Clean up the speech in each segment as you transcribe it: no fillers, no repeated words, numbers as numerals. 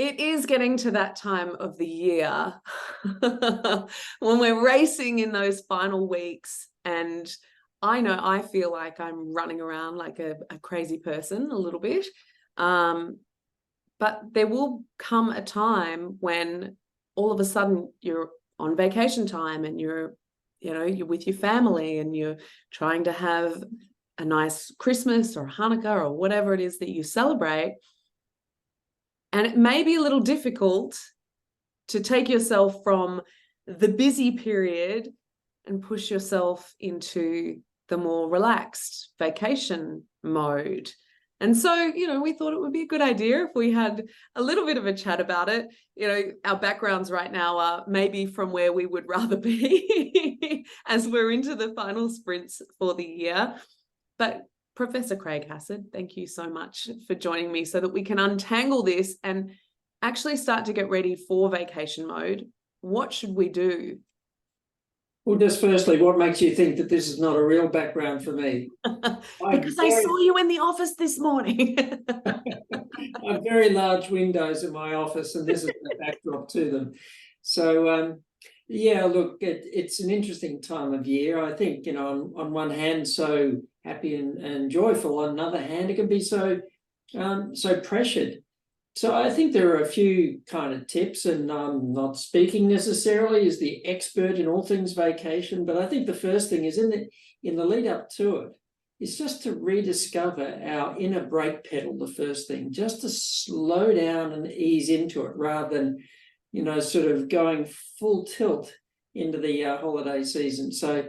It is getting to that time of the year when we're racing in those final weeks. And I know I feel like I'm running around like a crazy person a little bit. But there will come a time when all of a sudden you're on vacation time and you're with your family and you're trying to have a nice Christmas or Hanukkah or whatever it is that you celebrate. And it may be a little difficult to take yourself from the busy period and push yourself into the more relaxed vacation mode. And so, we thought it would be a good idea if we had a little bit of a chat about it. Our backgrounds right now are maybe from where we would rather be as we're into the final sprints for the year. But Professor Craig Hassard, thank you so much for joining me so that we can untangle this and actually start to get ready for vacation mode. What should we do? Well, just firstly, what makes you think that this is not a real background for me? Because I saw you in the office this morning. I have very large windows in my office, and this is the backdrop to them. So, yeah, look, it's an interesting time of year. I think, on one hand, so happy and joyful. On another hand, it can be so pressured. So I think there are a few kind of tips, and I'm not speaking necessarily as the expert in all things vacation, but I think the first thing is in the lead up to it is just to rediscover our inner brake pedal, the first thing, just to slow down and ease into it rather than, sort of going full tilt into the holiday season. So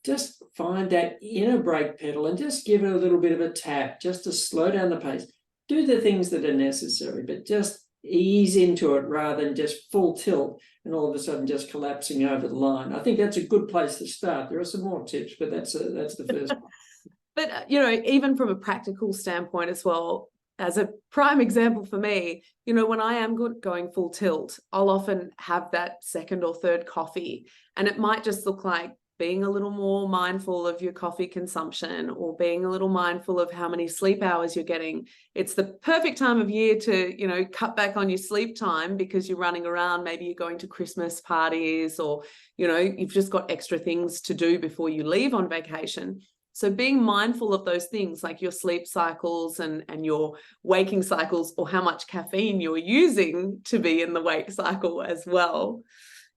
just find that inner brake pedal and just give it a little bit of a tap just to slow down the pace. Do the things that are necessary, but just ease into it rather than just full tilt and all of a sudden just collapsing over the line. I think that's a good place to start. There are some more tips, but that's the first one. But, even from a practical standpoint as well, as a prime example for me, when I am going full tilt, I'll often have that second or third coffee, and it might just look like being a little more mindful of your coffee consumption or being a little mindful of how many sleep hours you're getting. It's the perfect time of year to, cut back on your sleep time because you're running around. Maybe you're going to Christmas parties or, you've just got extra things to do before you leave on vacation. So being mindful of those things like your sleep cycles and your waking cycles, or how much caffeine you're using to be in the wake cycle as well.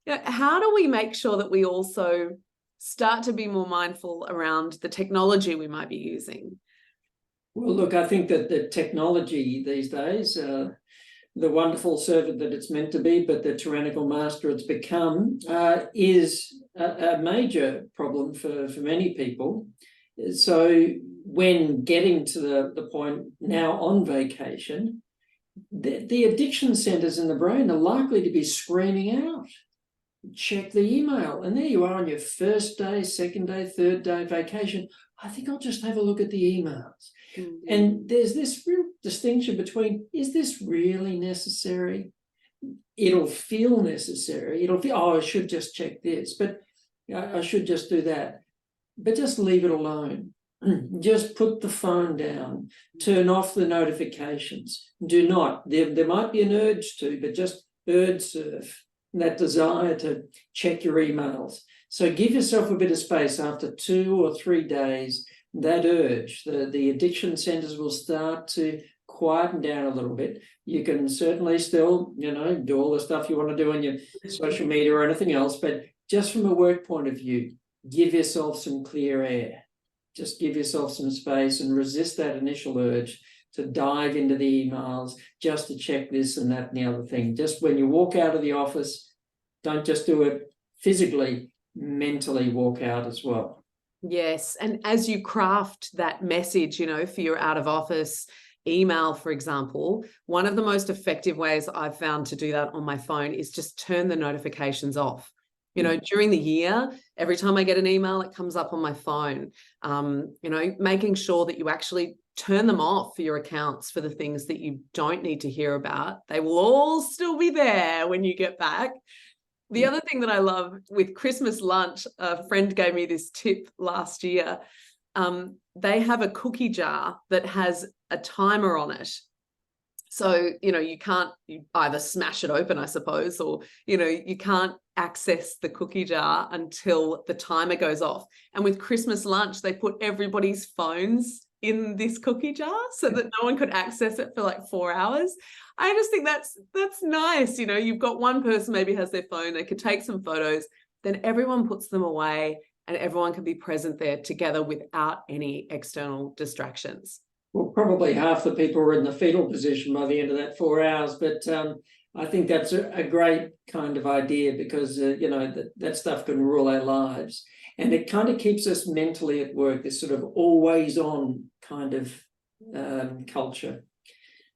How do we make sure that we also start to be more mindful around the technology we might be using? Well, look, I think that the technology these days, the wonderful servant that it's meant to be, but the tyrannical master it's become, is a major problem for many people. So when getting to the point now on vacation, the addiction centers in the brain are likely to be screaming out, check the email. And there you are on your first day, second day, third day vacation. I think I'll just have a look at the emails. Mm-hmm. And there's this real distinction between, is this really necessary? It'll feel necessary. It'll feel, I should just check this, but I should just do that. But just leave it alone. Just put the phone down. Turn off the notifications. Do not. There might be an urge to, but just urge surf. That desire to check your emails. So give yourself a bit of space after 2 or 3 days. That urge, the addiction centers will start to quieten down a little bit. You can certainly still, do all the stuff you want to do on your social media or anything else, but just from a work point of view, give yourself some clear air. Just give yourself some space and resist that initial urge to dive into the emails, just to check this and that and the other thing. Just when you walk out of the office, don't just do it physically, mentally walk out as well. Yes. And as you craft that message, for your out of office email, for example, one of the most effective ways I've found to do that on my phone is just turn the notifications off. During the year, every time I get an email, it comes up on my phone, making sure that you actually turn them off for your accounts for the things that you don't need to hear about. They will all still be there when you get back. The other thing that I love with Christmas lunch, a friend gave me this tip last year. They have a cookie jar that has a timer on it. So, you either smash it open, I suppose, or, you can't access the cookie jar until the timer goes off. And with Christmas lunch, they put everybody's phones in this cookie jar so that no one could access it for like 4 hours. I just think that's nice. You've got one person maybe has their phone, they could take some photos, then everyone puts them away and everyone can be present there together without any external distractions. Well, probably half the people were in the fetal position by the end of that 4 hours, but I think that's a great kind of idea, because that stuff can rule our lives, and it kind of keeps us mentally at work. This sort of always on kind of culture.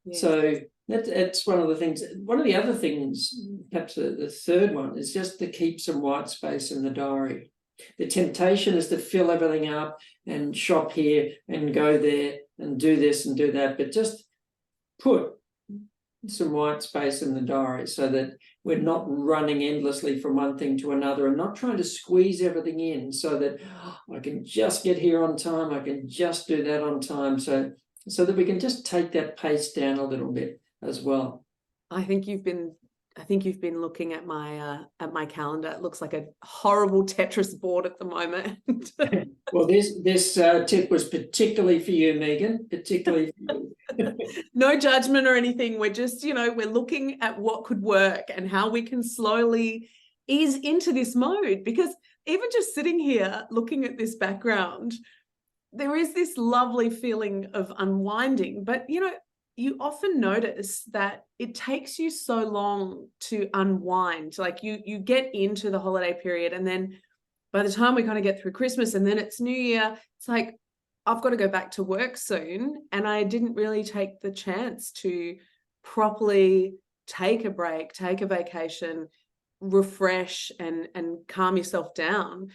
Yeah. So that's one of the things. One of the other things, perhaps the third one, is just to keep some white space in the diary. The temptation is to fill everything up and shop here and go there and do this and do that, but just put some white space in the diary so that we're not running endlessly from one thing to another, and not trying to squeeze everything in so that I can just get here on time, I can just do that on time, so that we can just take that pace down a little bit as well. I think you've been looking at my calendar. It looks like a horrible Tetris board at the moment. Well, this tip was particularly for you, Megan. Particularly for you. No judgment or anything. We're just, we're looking at what could work and how we can slowly ease into this mode. Because even just sitting here looking at this background, there is this lovely feeling of unwinding. But you often notice that it takes you so long to unwind. Like you get into the holiday period, and then by the time we kind of get through Christmas and then it's New Year, it's like, I've got to go back to work soon. And I didn't really take the chance to properly take a break, take a vacation, refresh and calm yourself down.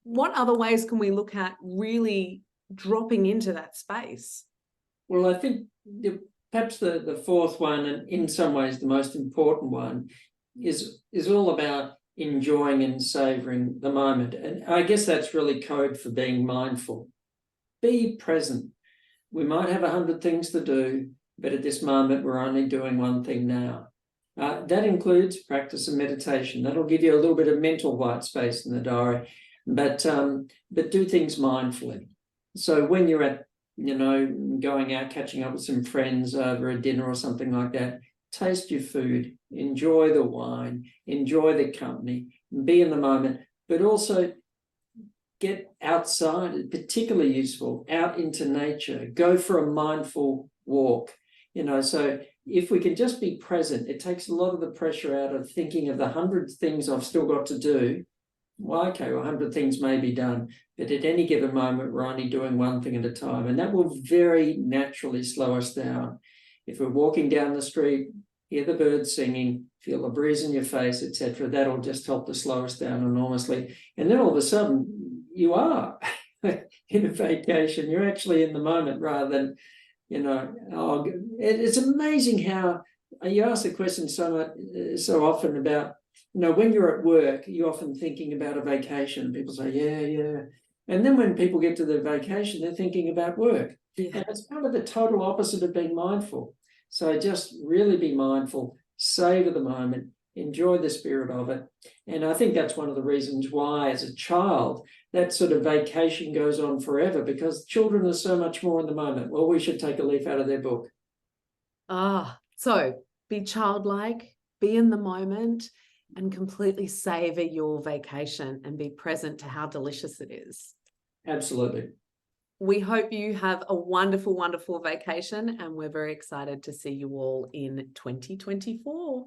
What other ways can we look at really dropping into that space? Well, I think perhaps the fourth one, and in some ways the most important one, is all about enjoying and savouring the moment. And I guess that's really code for being mindful. Be present. We might have 100 things to do, but at this moment we're only doing one thing now. That includes practice of meditation. That'll give you a little bit of mental white space in the diary, but do things mindfully. So when you're at going out, catching up with some friends over a dinner or something like that, taste your food, enjoy the wine, enjoy the company, be in the moment, but also get outside, particularly useful, out into nature, go for a mindful walk, so if we can just be present, it takes a lot of the pressure out of thinking of the 100 things I've still got to do. Well, okay, 100 things may be done, but at any given moment, we're only doing one thing at a time, and that will very naturally slow us down. If we're walking down the street, hear the birds singing, feel the breeze in your face, etc., that'll just help to slow us down enormously. And then all of a sudden, you are in a vacation. You're actually in the moment rather than, it's amazing how you ask the question so often about, when you're at work, you're often thinking about a vacation. People say, yeah. And then when people get to their vacation, they're thinking about work. Yeah. And it's kind of the total opposite of being mindful. So just really be mindful, savor the moment, enjoy the spirit of it. And I think that's one of the reasons why, as a child, that sort of vacation goes on forever, because children are so much more in the moment. Well, we should take a leaf out of their book. So be childlike, be in the moment, and completely savor your vacation and be present to how delicious it is. Absolutely. We hope you have a wonderful, wonderful vacation, and we're very excited to see you all in 2024.